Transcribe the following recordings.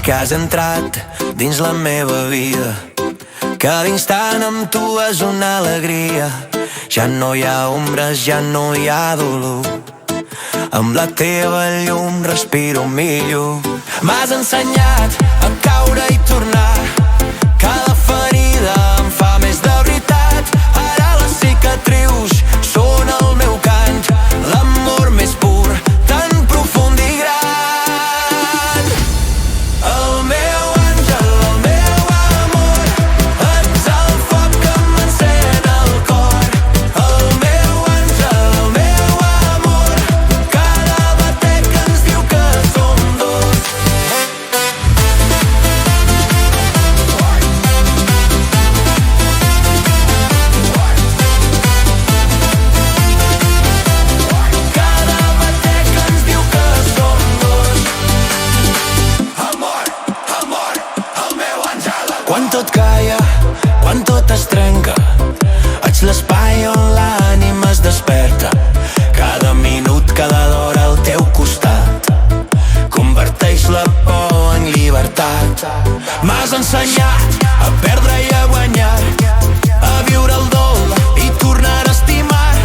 que has entrat dins la meva vida. Cada instant amb tu és una alegria. Ja no hi ha ombres, ja no hi ha dolor. Amb la teva llum respiro millor. M'has ensenyat a caure i tornar. Cada ferida em fa més de veritat. Ara les cicatrius són el meu cant. L'amor més pur, tan profund i gran. El meu àngel, el meu amor, ets el foc que m'encén el cor. El meu àngel, el meu amor, cada batec ens diu que som dos. Cada batec ens diu que som dos. Amor, amor, el meu àngel. Quan tot calla, quan tot es trenca, ets l'espai on l'ànima es desperta. Cada minut, cada hora al teu costat converteix la por en llibertat. M'has ensenyat a perdre i a guanyar, a viure el dol i tornar a estimar.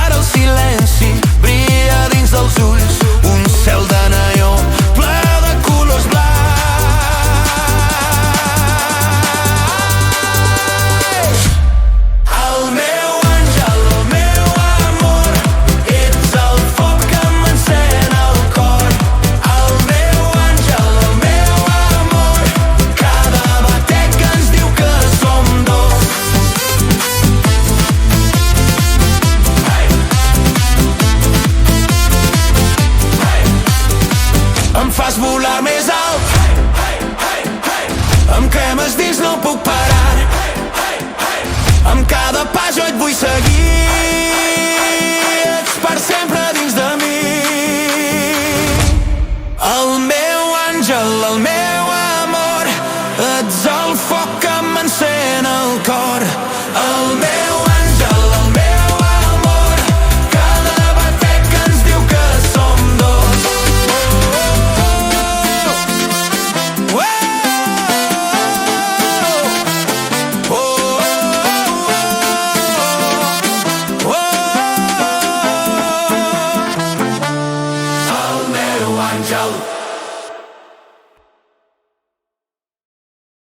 Ara el silenci brilla dins dels ulls, un cel de neó ple de colors blancs. El meu àngel, el meu amor, ets el foc que m'encén el cor. El meu àngel, el meu amor, cada batec ens diu que som dos. Em fas volar més alt, em cremes dins, no puc parar. Amb cada pas jo et vull seguir, ets per sempre dins de mi. El meu àngel, el meu amor, ets el foc que m'encén el cor. El meu